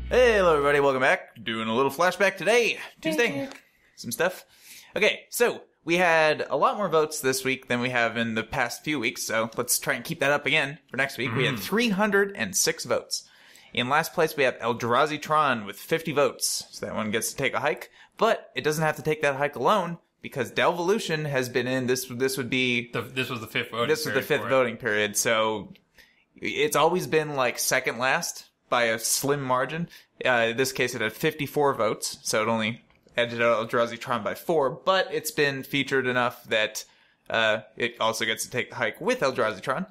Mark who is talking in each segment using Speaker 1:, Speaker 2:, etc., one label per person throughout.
Speaker 1: Hey, hello everybody, welcome back. Doing a little flashback today, Tuesday. Some stuff. Okay, so we had a lot more votes this week than we have in the past few weeks, so let's try and keep that up again for next week. We had 306 votes. In last place, we have Eldrazi Tron with 50 votes, so that one gets to take a hike. But it doesn't have to take that hike alone, because Delvolution has been in. This would be
Speaker 2: this was the fifth voting.
Speaker 1: This was the fifth voting period, so it's always been like second last by a slim margin. In this case, it had 54 votes, so it only edged out Eldrazi Tron by 4, but it's been featured enough that it also gets to take the hike with Eldrazi Tron.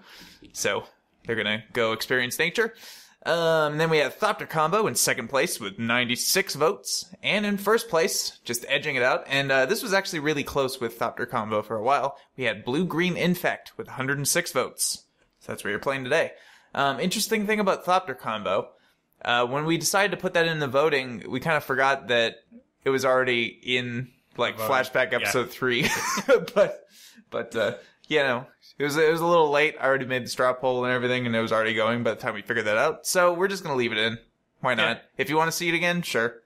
Speaker 1: So they're gonna go experience nature. Then we have Thopter Combo in second place with 96 votes, and in first place, just edging it out, and this was actually really close with Thopter Combo for a while, we had Blue-Green Infect with 106 votes. So that's where you're playing today. Interesting thing about Thopter Combo, when we decided to put that in the voting, we kind of forgot that it was already in, like, Flashback episode 3. but you know, it was a little late. I already made the straw poll and everything, and it was already going by the time we figured that out. So we're just going to leave it in. Why not? Yeah. If you want to see it again, sure.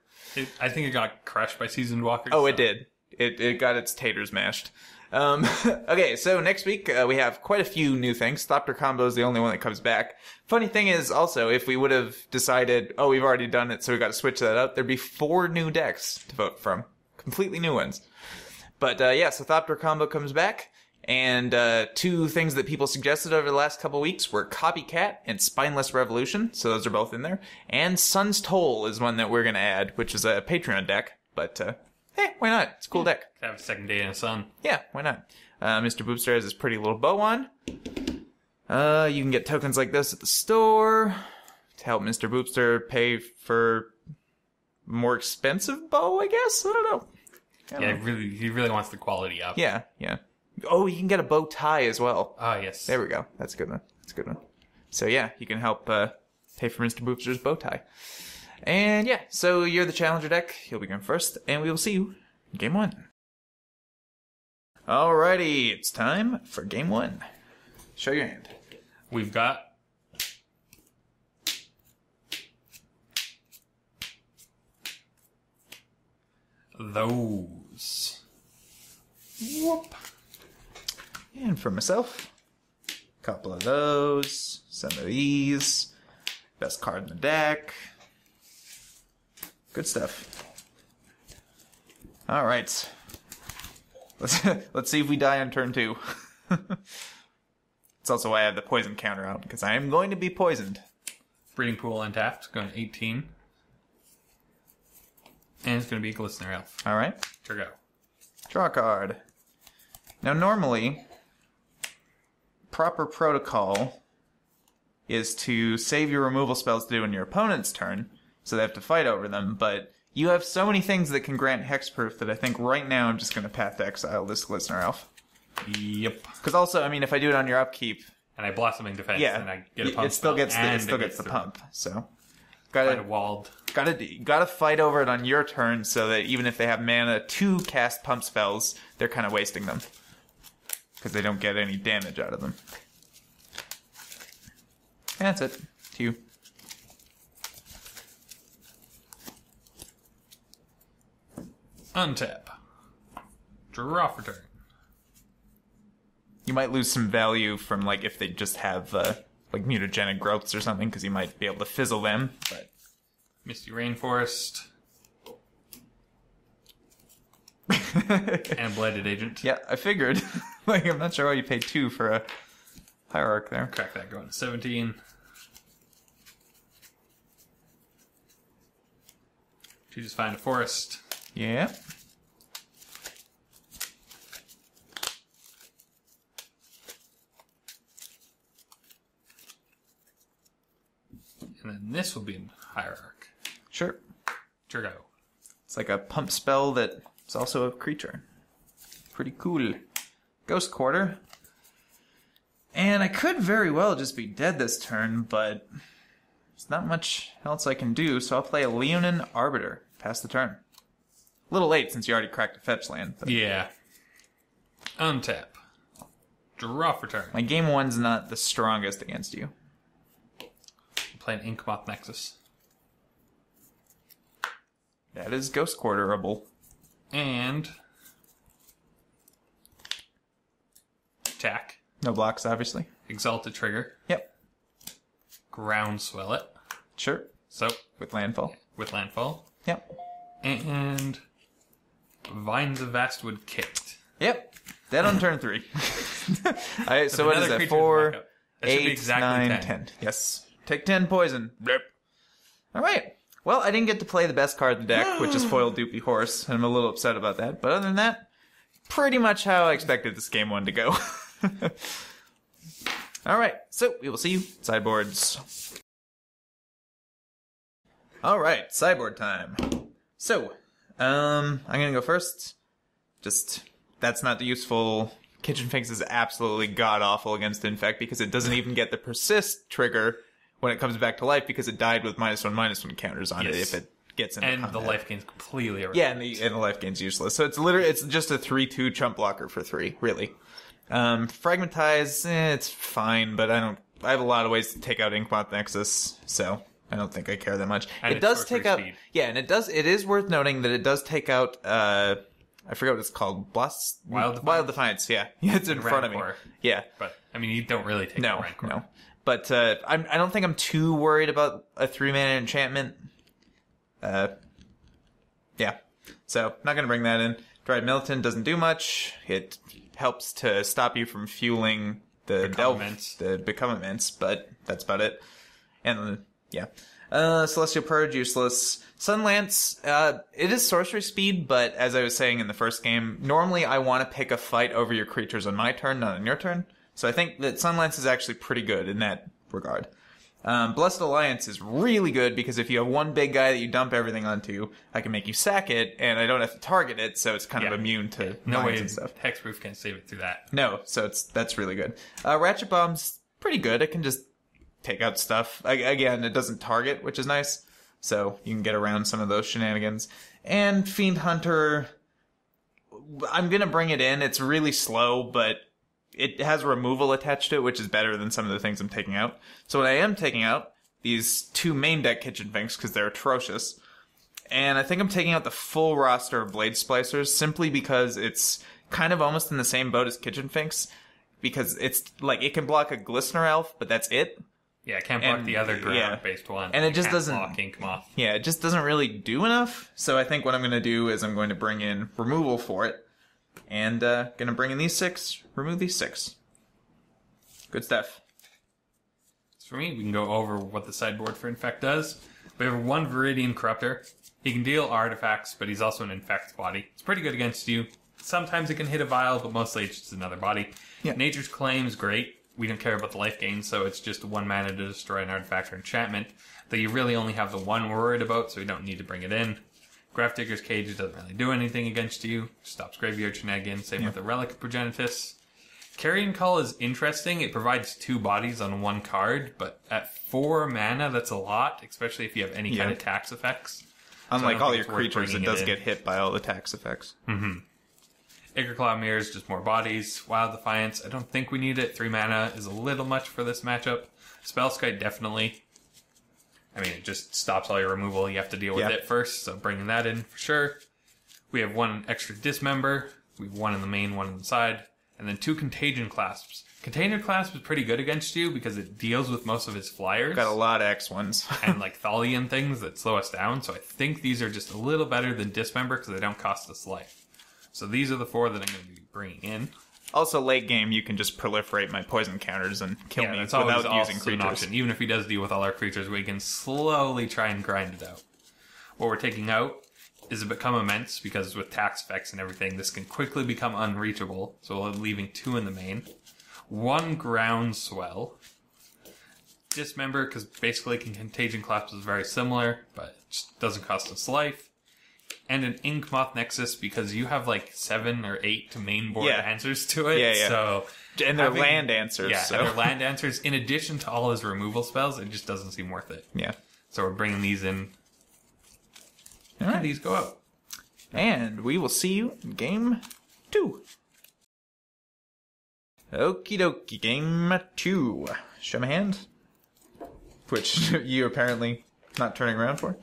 Speaker 2: I think it got crushed by Seasoned Walkers.
Speaker 1: Oh, so. It did. It got its taters mashed. Okay, so next week, we have quite a few new things. Thopter Combo is the only one that comes back. Funny thing is, also, if we would have decided, oh, we've already done it, so we got to switch that up, there'd be 4 new decks to vote from. Completely new ones. But, yeah, so Thopter Combo comes back. And 2 things that people suggested over the last couple weeks were Copycat and Spineless Revolution, so those are both in there. And Sun's Toll is one that we're going to add, which is a Patreon deck, but hey, why not? It's a cool deck.
Speaker 2: Have a second day in the sun.
Speaker 1: Yeah, why not? Mister Boopster has his pretty little bow on. You can get tokens like this at the store to help Mister Boopster pay for more expensive bow, I guess? I don't know.
Speaker 2: He really wants the quality up.
Speaker 1: Yeah. Oh, you can get a bow tie as well.
Speaker 2: Ah, yes.
Speaker 1: There we go. That's a good one. So yeah, you can help pay for Mister Boopster's bow tie. And yeah, so you're the challenger deck. You'll be going first, and we will see you in game 1. Alrighty, it's time for game 1. Show your hand.
Speaker 2: We've got those.
Speaker 1: Whoop. And for myself, a couple of those, some of these, best card in the deck. Good stuff. All right. Let's see if we die on turn 2. It's also why I have the poison counter out, because I am going to be poisoned.
Speaker 2: Breeding Pool untapped, going to 18. And it's going to be Glistener Elf.
Speaker 1: All right.
Speaker 2: Turgo.
Speaker 1: Draw a card. Now, normally, proper protocol is to save your removal spells to do in your opponent's turn, so they have to fight over them, but you have so many things that can grant hexproof that I think right now I'm just going to Path to Exile this Glistener Elf.
Speaker 2: Yep.
Speaker 1: Because also, I mean, if I do it on your upkeep...
Speaker 2: And I Blossoming Defense,
Speaker 1: yeah,
Speaker 2: and I get a pump
Speaker 1: it still gets the pump, so... Gotta fight over it on your turn so that even if they have mana to cast pump spells, they're kind of wasting them. Because they don't get any damage out of them. And that's it. To you.
Speaker 2: Untap. Draw for turn.
Speaker 1: You might lose some value from, like, if they just have, like, mutagenic growths or something, because you might be able to fizzle them, but...
Speaker 2: Misty Rainforest. And Blighted Agent.
Speaker 1: Yeah, I figured. Like, I'm not sure why you paid 2 for a Hierarch there.
Speaker 2: Crack that going to 17. To just find a forest.
Speaker 1: Yeah.
Speaker 2: And then this will be in Hierarch.
Speaker 1: Sure.
Speaker 2: Turgo.
Speaker 1: It's like a pump spell that's also a creature. Pretty cool. Ghost Quarter. And I could very well just be dead this turn, but there's not much else I can do, so I'll play a Leonin Arbiter. Pass the turn. A little late since you already cracked a fetch land. But
Speaker 2: yeah. Untap. Draw for turn.
Speaker 1: my game 1's not the strongest against you.
Speaker 2: Play an Inkmoth Nexus.
Speaker 1: That is Ghost Quarterable.
Speaker 2: And attack.
Speaker 1: No blocks, obviously.
Speaker 2: Exalted Trigger.
Speaker 1: Yep.
Speaker 2: Groundswell it.
Speaker 1: Sure.
Speaker 2: So,
Speaker 1: With landfall.
Speaker 2: with landfall.
Speaker 1: Yep.
Speaker 2: And Vines of Vastwood Kicked.
Speaker 1: Yep. Dead on turn 3. So what is
Speaker 2: another
Speaker 1: that?
Speaker 2: creature
Speaker 1: 4,
Speaker 2: back up. That should be
Speaker 1: 8,
Speaker 2: exactly
Speaker 1: 9,
Speaker 2: 10.
Speaker 1: 10. Yes. Take 10 poison. Blip. All right. Well, I didn't get to play the best card in the deck, which is Foiled Doopy Horse, and I'm a little upset about that. But other than that, pretty much how I expected this game one to go. All right. So we will see you sideboards. All right. Sideboard time. So, I'm going to go first. Just, that's not the useful. Kitchen Finks is absolutely god-awful against Infect because it doesn't even get the persist trigger when it comes back to life because it died with -1/-1 counters on it if it gets into combat.
Speaker 2: And the life gain's completely irrelevant.
Speaker 1: Yeah, and the life gain's useless. So it's just a 3/2 chump blocker for 3, really. Fragmentize, it's fine, but I have a lot of ways to take out Inkmoth Nexus, so I don't think I care that much.
Speaker 2: And
Speaker 1: it does take out,
Speaker 2: speed.
Speaker 1: yeah, and it is worth noting that it does take out, I forget what it's called, Wild Defiance, yeah. It's in front of me.
Speaker 2: Rancor.
Speaker 1: Yeah.
Speaker 2: But, I mean, you don't really take
Speaker 1: No,
Speaker 2: Rancor.
Speaker 1: no. But, I don't think I'm too worried about a 3-mana enchantment. Yeah. So, not gonna bring that in. Dried Militant doesn't do much. It helps to stop you from fueling the Become Immense, but that's about it. And, yeah. Celestial Purge, useless. Sunlance, it is sorcery speed, but as I was saying in the first game, normally I want to pick a fight over your creatures on my turn, not on your turn. So I think that Sunlance is actually pretty good in that regard. Blessed Alliance is really good because if you have one big guy that you dump everything onto, I can make you sack it, and I don't have to target it, so it's kind of immune to
Speaker 2: no way
Speaker 1: and stuff.
Speaker 2: Hexproof can't save it through that.
Speaker 1: No, so that's really good. Ratchet Bomb's pretty good. It can just take out stuff. Again, it doesn't target, which is nice. So you can get around some of those shenanigans. And Fiend Hunter, I'm going to bring it in. It's really slow, but it has removal attached to it, which is better than some of the things I'm taking out. So what I am taking out, these 2 main deck Kitchen Finks, because they're atrocious. And I think I'm taking out the full roster of Blade Splicers, simply because it's kind of almost in the same boat as Kitchen Finks. Because it's like, it can block a Glistener Elf, but that's it.
Speaker 2: Yeah, it can't block the other ground-based one.
Speaker 1: And it just doesn't
Speaker 2: block Inkmoth.
Speaker 1: Yeah, it just doesn't really do enough. So I think what I'm going to do is I'm going to bring in removal for it. And going to bring in these 6, remove these 6. Good stuff.
Speaker 2: So for me, we can go over what the sideboard for Infect does. We have 1 Viridian Corruptor. He can deal artifacts, but he's also an Infect body. It's pretty good against you. Sometimes it can hit a vial, but mostly it's just another body.
Speaker 1: Yeah.
Speaker 2: Nature's Claim is great. We don't care about the life gain, so it's just 1 mana to destroy an artifact or enchantment that you really only have the 1 we're worried about, so we don't need to bring it in. Gravedigger's Cage doesn't really do anything against you. Stops graveyard shenanigans. Same with the Relic of Progenitus. Carrion Call is interesting. It provides 2 bodies on 1 card, but at 4 mana, that's a lot, especially if you have any kind of tax effects.
Speaker 1: Unlike all your creatures, it does get hit by all the tax effects.
Speaker 2: Mm-hmm. Acreclaw Mirror is just more bodies. Wild Defiance, I don't think we need it. 3 mana is a little much for this matchup. Spellskite, definitely. I mean, it just stops all your removal. You have to deal with it first, so bringing that in for sure. We have 1 extra Dismember. We have 1 in the main, 1 in the side. And then 2 Contagion Clasps. Contagion Clasp is pretty good against you because it deals with most of his flyers.
Speaker 1: Got a lot of X1s.
Speaker 2: And like Thalian things that slow us down. So I think these are just a little better than Dismember because they don't cost us life. So these are the 4 that I'm going to be bringing in.
Speaker 1: Also, late game, you can just proliferate my poison counters and kill me
Speaker 2: that's
Speaker 1: without
Speaker 2: always
Speaker 1: using
Speaker 2: an
Speaker 1: creatures.
Speaker 2: option. Even if he does deal with all our creatures, we can slowly try and grind it out. What we're taking out is Become Immense, because with tax effects and everything, this can quickly become unreachable. So we're leaving 2 in the main. 1 Groundswell. Dismember, because basically Contagion Collapse is very similar, but it just doesn't cost us life. And an Inkmoth Nexus, because you have like 7 or 8 to main board answers to it.
Speaker 1: Yeah.
Speaker 2: So
Speaker 1: and they're land answers.
Speaker 2: Yeah,
Speaker 1: so.
Speaker 2: and they're land answers. In addition to all his removal spells, it just doesn't seem worth it.
Speaker 1: Yeah.
Speaker 2: So we're bringing these in.
Speaker 1: All right.
Speaker 2: These go out.
Speaker 1: And we will see you in game 2. Okie dokie, game 2. Show my hand. Which you're apparently not turning around for.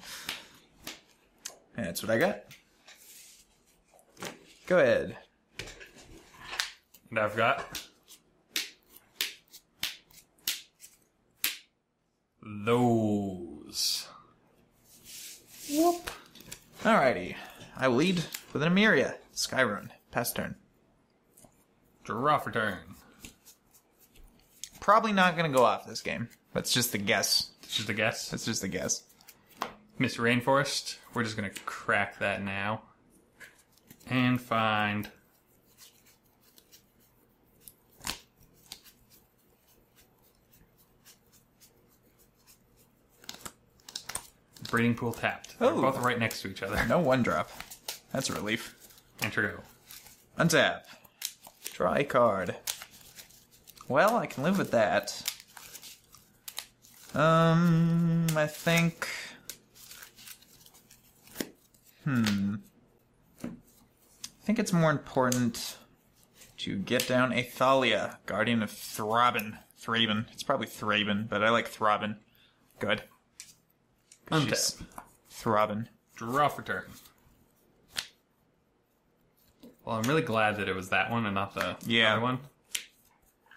Speaker 1: That's what I got. Go ahead.
Speaker 2: And I've got those.
Speaker 1: Whoop. Alrighty. I will lead with an Emeria. Skyrune. Pass turn.
Speaker 2: Draw for turn.
Speaker 1: Probably not going to go off this game. That's just a guess.
Speaker 2: It's just a guess.
Speaker 1: That's just a guess.
Speaker 2: Miss Rainforest. We're just going to crack that now. And find... Breeding Pool tapped. They're
Speaker 1: Oh.
Speaker 2: both right next to each other.
Speaker 1: No one drop. That's a relief.
Speaker 2: Enter go.
Speaker 1: Untap. Draw a card. Well, I can live with that. I think... I think it's more important to get down a Thalia, Guardian of Thraben. It's probably Thraben, but I like Thraben. Good.
Speaker 2: Untap.
Speaker 1: Thraben.
Speaker 2: Draw for turn. Well, I'm really glad that it was that one and not the other one.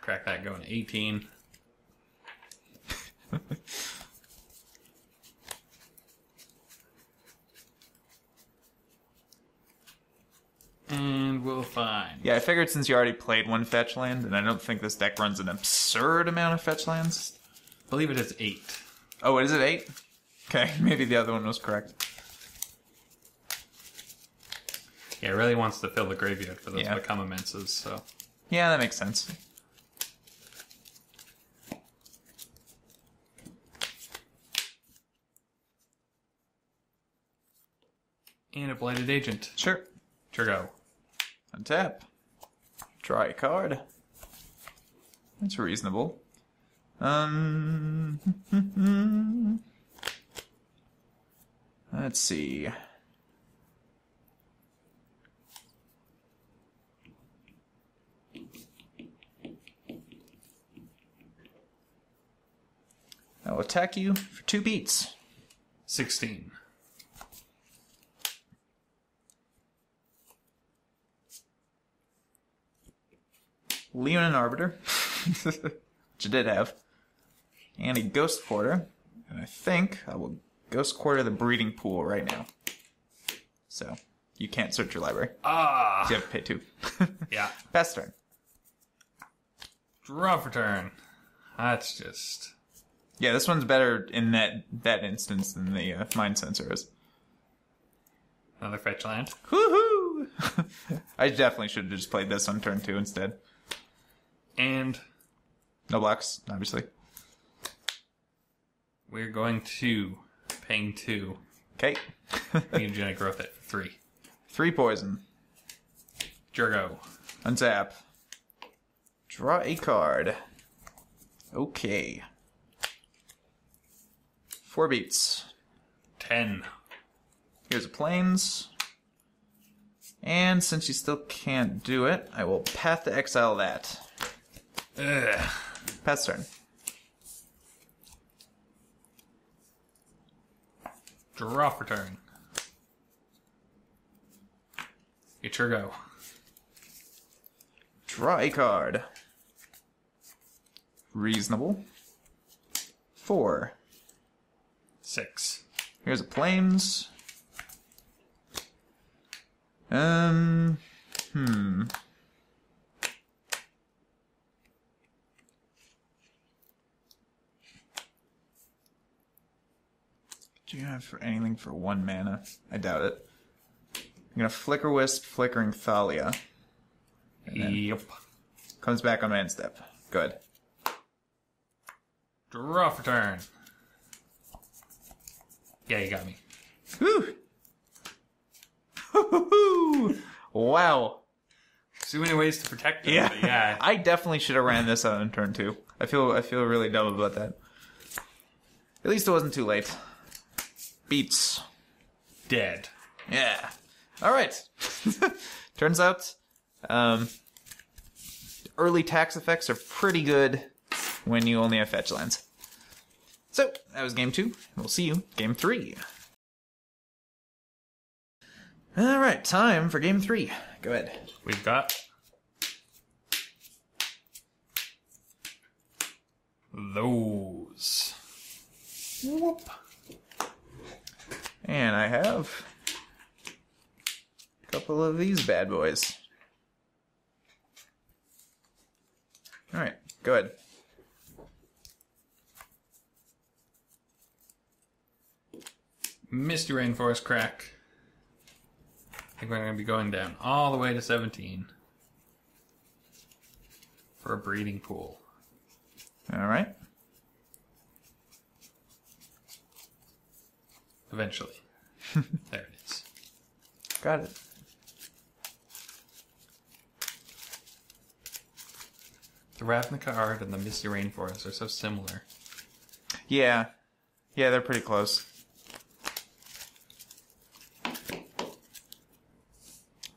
Speaker 2: Crack that going to 18. And we'll find...
Speaker 1: Yeah, I figured since you already played one fetch land, and I don't think this deck runs an absurd amount of fetch lands.
Speaker 2: I believe it is 8.
Speaker 1: Oh, is it 8? Okay, maybe the other one was correct.
Speaker 2: Yeah, it really wants to fill the graveyard for those
Speaker 1: Yeah.
Speaker 2: Become Immenses, so...
Speaker 1: Yeah, that makes sense.
Speaker 2: And a Blighted Agent.
Speaker 1: Sure.
Speaker 2: Turgo.
Speaker 1: Untap. Draw a card. That's reasonable. Let's see. I will attack you for 2 beats.
Speaker 2: 16.
Speaker 1: Leonin Arbiter, which I did have, and a Ghost Quarter, and I think I will Ghost Quarter the Breeding Pool right now. So, you can't search your library.
Speaker 2: Ah!
Speaker 1: You have to pay 2.
Speaker 2: Yeah.
Speaker 1: Pass turn.
Speaker 2: Draw for turn. That's just...
Speaker 1: Yeah, this one's better in that instance than the Mind Sensor is.
Speaker 2: Another fetch land.
Speaker 1: Woohoo! I definitely should have just played this on turn 2 instead.
Speaker 2: And
Speaker 1: No blocks, obviously.
Speaker 2: we're going to ping 2.
Speaker 1: Okay.
Speaker 2: Mutagenic Growth at 3.
Speaker 1: 3 poison.
Speaker 2: Jurgo.
Speaker 1: Untap. Draw a card. Okay. 4 beats.
Speaker 2: 10.
Speaker 1: Here's a Plains. And since you still can't do it, I will Path to Exile that.
Speaker 2: Ugh.
Speaker 1: Pass turn.
Speaker 2: Draw for turn. It's your go.
Speaker 1: Draw a card. Reasonable. 4.
Speaker 2: 6.
Speaker 1: Here's a Plains. Do you have anything for 1 mana? I doubt it. I'm gonna Flicker Wisp, Flickering Thalia. And then
Speaker 2: Yep.
Speaker 1: comes back on man step. Good.
Speaker 2: Draw for turn. Yeah, you got me.
Speaker 1: Whew! Hoo-hoo-hoo! Wow.
Speaker 2: So many ways to protect them,
Speaker 1: Yeah.
Speaker 2: but yeah.
Speaker 1: I definitely should have ran this out on turn 2. I feel really dumb about that. At least it wasn't too late. Beats.
Speaker 2: Dead.
Speaker 1: Yeah. Alright. Turns out, early tax effects are pretty good when you only have fetch lands. So, that was game 2. We'll see you game 3. All right, time for game 3. Go ahead.
Speaker 2: We've got those. Whoop.
Speaker 1: And I have a couple of these bad boys. All right, go ahead.
Speaker 2: Misty Rainforest Crack. I think we're going to be going down all the way to 17 for a breeding pool.
Speaker 1: All right.
Speaker 2: Eventually. There it is.
Speaker 1: Got it.
Speaker 2: The Ravnica art and the Misty Rainforest are so similar.
Speaker 1: Yeah. Yeah, they're pretty close.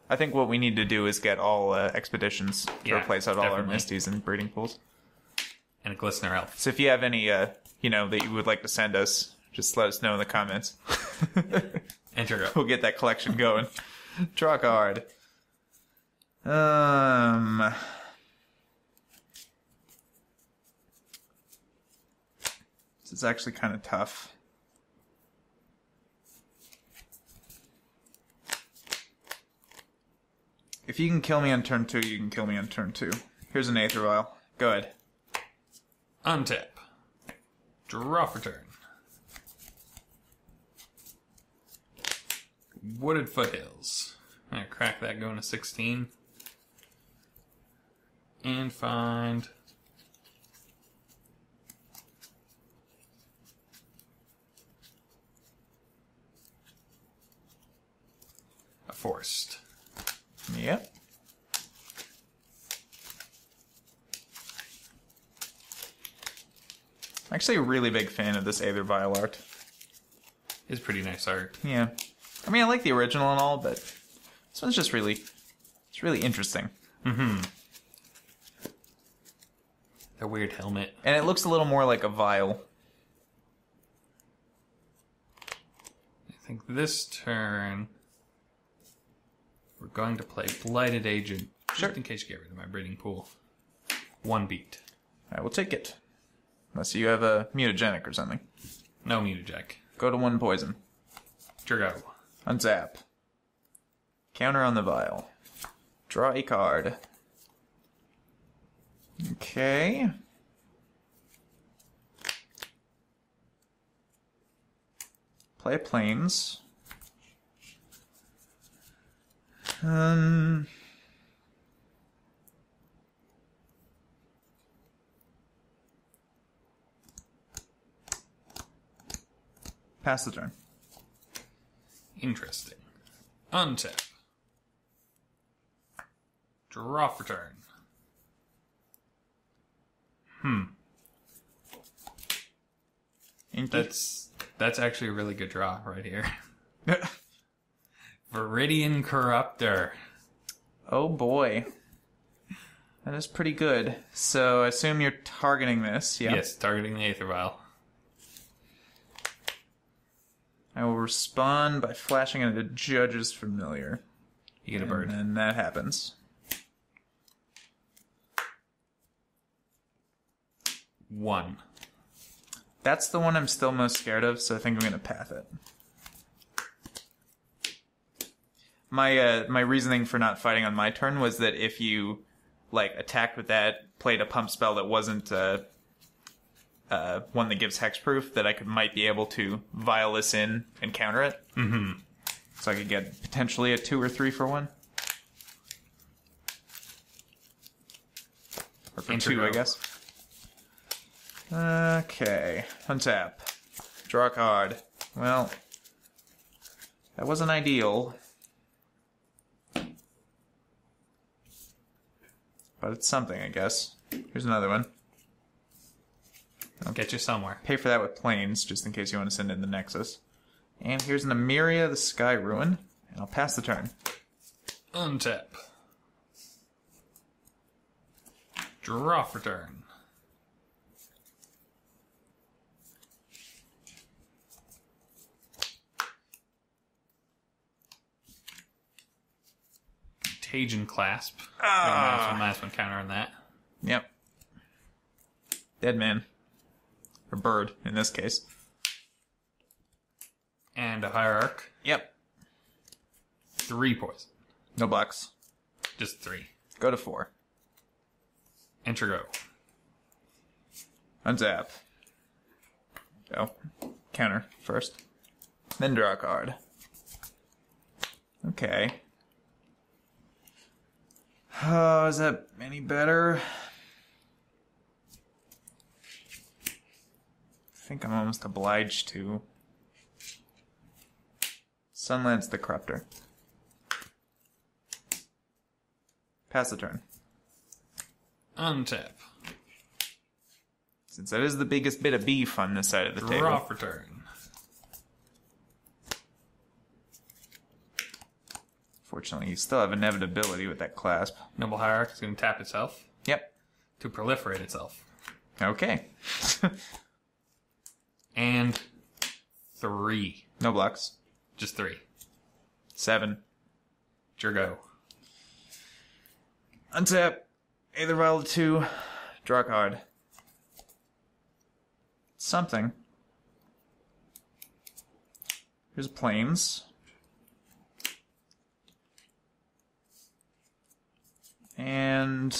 Speaker 1: I think what we need to do is get all expeditions to
Speaker 2: Yeah,
Speaker 1: replace out all our
Speaker 2: definitely.
Speaker 1: Misties and breeding pools.
Speaker 2: And a Glistener Elf.
Speaker 1: So if you have any, that you would like to send us, just let us know in the comments.
Speaker 2: Enter go.
Speaker 1: We'll get that collection going. Draw a card. This is actually kind of tough. If you can kill me on turn 2, you can kill me on turn 2. Here's an Aether Vial. Go ahead.
Speaker 2: Untap. Draw for turn. Wooded Foothills. I'm going to crack that going to 16. And find a forest.
Speaker 1: Yep. I'm actually a really big fan of this Aether Vial art.
Speaker 2: It's pretty nice art.
Speaker 1: Yeah. I mean, I like the original and all, but this one's just it's really interesting.
Speaker 2: Mm-hmm. The weird helmet.
Speaker 1: And it looks a little more like a vial.
Speaker 2: I think this turn we're going to play Blighted Agent.
Speaker 1: Sure.
Speaker 2: Just in case you get rid of my breeding pool. 1 beat.
Speaker 1: I will take it. Unless you have a mutagenic or something.
Speaker 2: No mutagenic.
Speaker 1: Go to 1 poison.
Speaker 2: Turgo.
Speaker 1: Unzap. Counter on the vial. Draw a card. Okay. Play planes. Pass the turn.
Speaker 2: Interesting. Untap. Draw for turn.
Speaker 1: Inky.
Speaker 2: That's actually a really good draw right here. Viridian Corruptor.
Speaker 1: Oh boy. That is pretty good. So I assume you're targeting this, yeah?
Speaker 2: Yes, targeting the Aether Vial.
Speaker 1: I will respond by flashing into Judge's Familiar.
Speaker 2: You get a bird.
Speaker 1: And that happens.
Speaker 2: 1.
Speaker 1: That's the one I'm still most scared of, so I think I'm going to path it. My reasoning for not fighting on my turn was that if you attacked with that, played a pump spell that wasn't one that gives hexproof, that I might be able to vial this in and counter it.
Speaker 2: Mm-hmm.
Speaker 1: So I could get potentially a 2 or 3 for 1. Or for 2, I guess. Okay. Untap. Draw a card. Well, that wasn't ideal. But it's something, I guess. Here's another one.
Speaker 2: I'll get you somewhere.
Speaker 1: Pay for that with planes, just in case you want to send in the Nexus. And here's an Emeria the Sky Ruin. And I'll pass the turn.
Speaker 2: Untap. Draw for turn. Contagion Clasp. Minus one counter on that.
Speaker 1: Yep. Dead man. Or bird, in this case.
Speaker 2: And a Hierarch.
Speaker 1: Yep.
Speaker 2: 3 poison.
Speaker 1: No blocks.
Speaker 2: Just 3.
Speaker 1: Go to 4.
Speaker 2: Enter go.
Speaker 1: Untap. Go. Counter first. Then draw a card. Okay. Oh, is that any better? I think I'm almost obliged to. Sunlance the Corruptor. Pass the turn.
Speaker 2: Untap.
Speaker 1: Since that is the biggest bit of beef on this side of the table.
Speaker 2: Draw for turn.
Speaker 1: Fortunately, you still have inevitability with that clasp.
Speaker 2: Noble Hierarch is going to tap itself
Speaker 1: Yep.
Speaker 2: to proliferate itself.
Speaker 1: Okay.
Speaker 2: And 3.
Speaker 1: No blocks.
Speaker 2: Just 3.
Speaker 1: 7.
Speaker 2: Your go.
Speaker 1: Untap. Either vial 2. Draw a card. Something. Here's planes. And...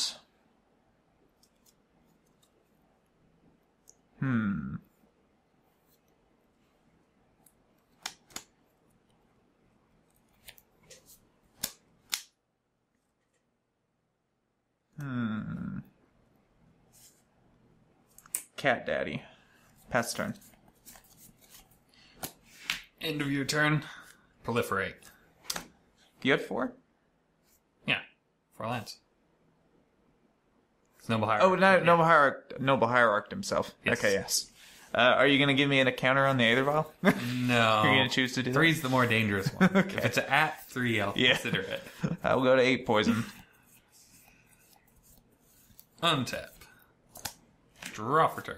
Speaker 1: Cat Daddy. Pass turn.
Speaker 2: End of your turn. Proliferate.
Speaker 1: You had 4?
Speaker 2: Yeah. 4 lands. It's Noble Hierarch.
Speaker 1: Oh, no, Noble Hierarch himself.
Speaker 2: Yes.
Speaker 1: Okay, yes. Are you going to give me a counter on the Aether Vial?
Speaker 2: No.
Speaker 1: You're going to choose to do that?
Speaker 2: 3's the more dangerous one.
Speaker 1: Okay.
Speaker 2: If it's at 3, I'll consider it.
Speaker 1: I'll go to 8 poison.
Speaker 2: Untap. Draw for turn.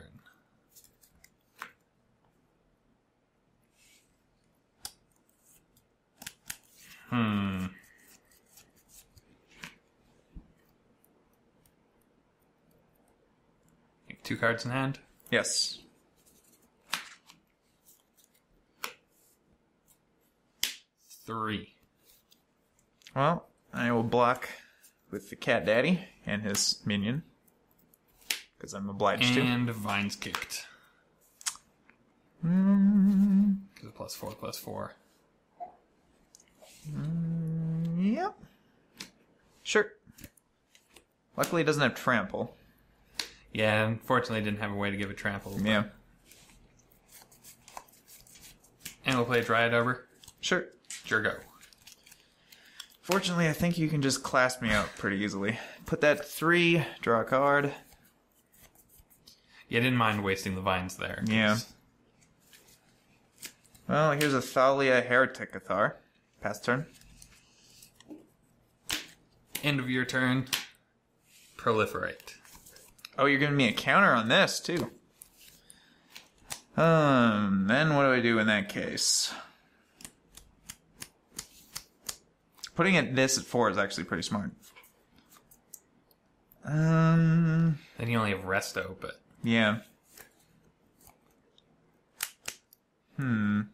Speaker 2: Two cards in hand.
Speaker 1: Yes.
Speaker 2: Three.
Speaker 1: Well, I will block with the Cat Daddy and his minion. Because I'm obliged to.
Speaker 2: And Vine's kicked. Because +4/+4.
Speaker 1: Yep. Sure. Luckily, it doesn't have trample.
Speaker 2: Yeah, unfortunately, didn't have a way to give it trample. But...
Speaker 1: Yeah.
Speaker 2: And we'll play Dryad over.
Speaker 1: Sure.
Speaker 2: Sure, go.
Speaker 1: Fortunately, I think you can just clasp me out pretty easily. Put that 3, draw a card.
Speaker 2: Yeah, I didn't mind wasting the vines there.
Speaker 1: Yeah. Well, here's a Thalia Heretic Cathar. Pass turn.
Speaker 2: End of your turn. Proliferate.
Speaker 1: Oh, you're giving me a counter on this, too. Then what do I do in that case? Putting this at 4 is actually pretty smart.
Speaker 2: Then you only have Resto, but...
Speaker 1: Yeah. In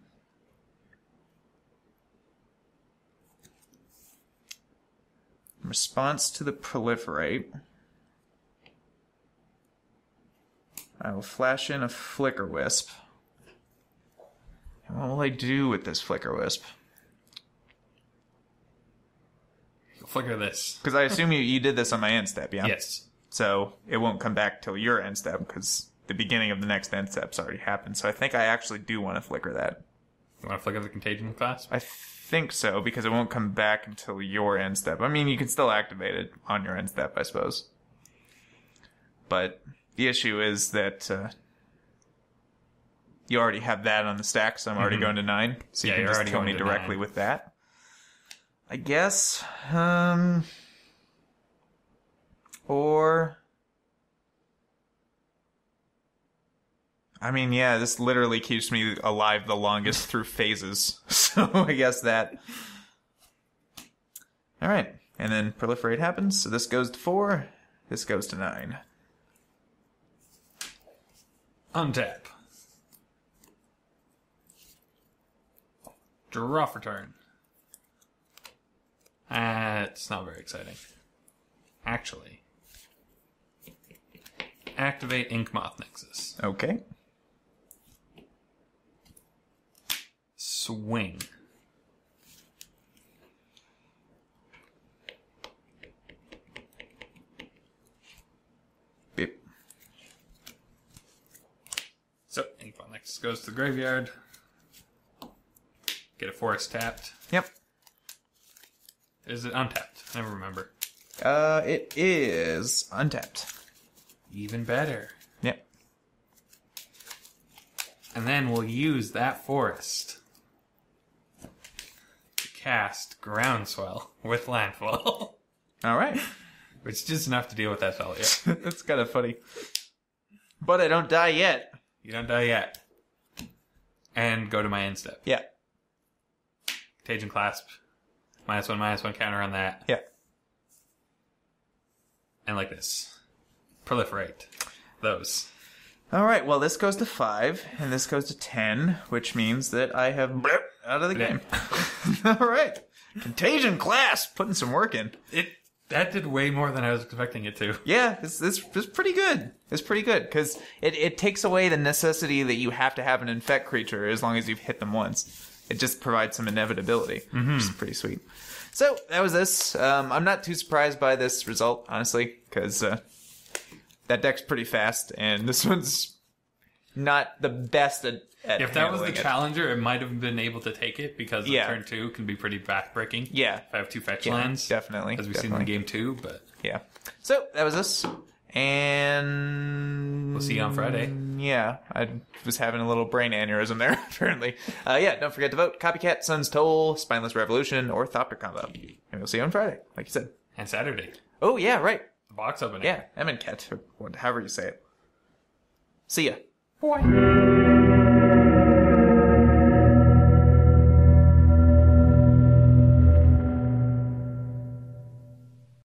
Speaker 1: response to the proliferate, I will flash in a Flicker Wisp. And what will I do with this Flicker Wisp?
Speaker 2: Flicker this.
Speaker 1: Because I assume you did this on my end step, yeah?
Speaker 2: Yes.
Speaker 1: So it won't come back till your end step because the beginning of the next end step's already happened. So I think I actually do want to flicker that.
Speaker 2: You want to flicker the Contagion class?
Speaker 1: I think so because it won't come back until your end step. I mean, you can still activate it on your end step, I suppose. But the issue is that you already have that on the stack, so I'm already going to 9. So you can just kill me directly with that. I guess. Or... I mean, yeah, this literally keeps me alive the longest through phases. So I guess that... Alright. And then proliferate happens. So this goes to 4. This goes to 9.
Speaker 2: Untap. Draw for turn. It's not very exciting. Actually. Activate Inkmoth Nexus.
Speaker 1: Okay.
Speaker 2: Swing.
Speaker 1: Beep.
Speaker 2: So, Inkmoth Nexus goes to the graveyard. Get a forest tapped.
Speaker 1: Yep.
Speaker 2: Is it untapped? I never remember.
Speaker 1: It is untapped.
Speaker 2: Even better.
Speaker 1: Yep.
Speaker 2: And then we'll use that forest to cast Groundswell with Landfall.
Speaker 1: All right.
Speaker 2: Which is just enough to deal with that fellow, yeah.
Speaker 1: That's kind of funny. But I don't die yet.
Speaker 2: You don't die yet. And go to my end step.
Speaker 1: Yeah.
Speaker 2: Contagion Clasp. -1/-1 counter on that.
Speaker 1: Yeah.
Speaker 2: And like this. Proliferate. Those.
Speaker 1: All right. Well, this goes to 5, and this goes to 10, which means that I have out of the game. All right. Contagion Class. Putting some work in.
Speaker 2: That did way more than I was expecting it to.
Speaker 1: Yeah, it's pretty good. It's pretty good, because it takes away the necessity that you have to have an infect creature as long as you've hit them once. It just provides some inevitability, which is pretty sweet. So, that was this. I'm not too surprised by this result, honestly, because that deck's pretty fast, and this one's not the best at
Speaker 2: If that was the
Speaker 1: handling it.
Speaker 2: challenger, it might have been able to take it, because
Speaker 1: Yeah.
Speaker 2: turn 2 can be pretty backbreaking.
Speaker 1: Yeah.
Speaker 2: If I have 2 fetch
Speaker 1: Yeah,
Speaker 2: lands.
Speaker 1: definitely,
Speaker 2: As we've seen in
Speaker 1: definitely.
Speaker 2: game 2, but
Speaker 1: Yeah. So, that was this. And
Speaker 2: we'll see you on Friday.
Speaker 1: yeah, I was having a little brain aneurysm there, apparently. Yeah, don't forget to vote. Copycat, Sun's Toll, Spineless Revolution, or Thopter combo. And we'll see you on Friday, like you said.
Speaker 2: And Saturday.
Speaker 1: Oh, yeah, right.
Speaker 2: The box opening.
Speaker 1: Yeah, Emmenket, or however you say it. See ya. Bye.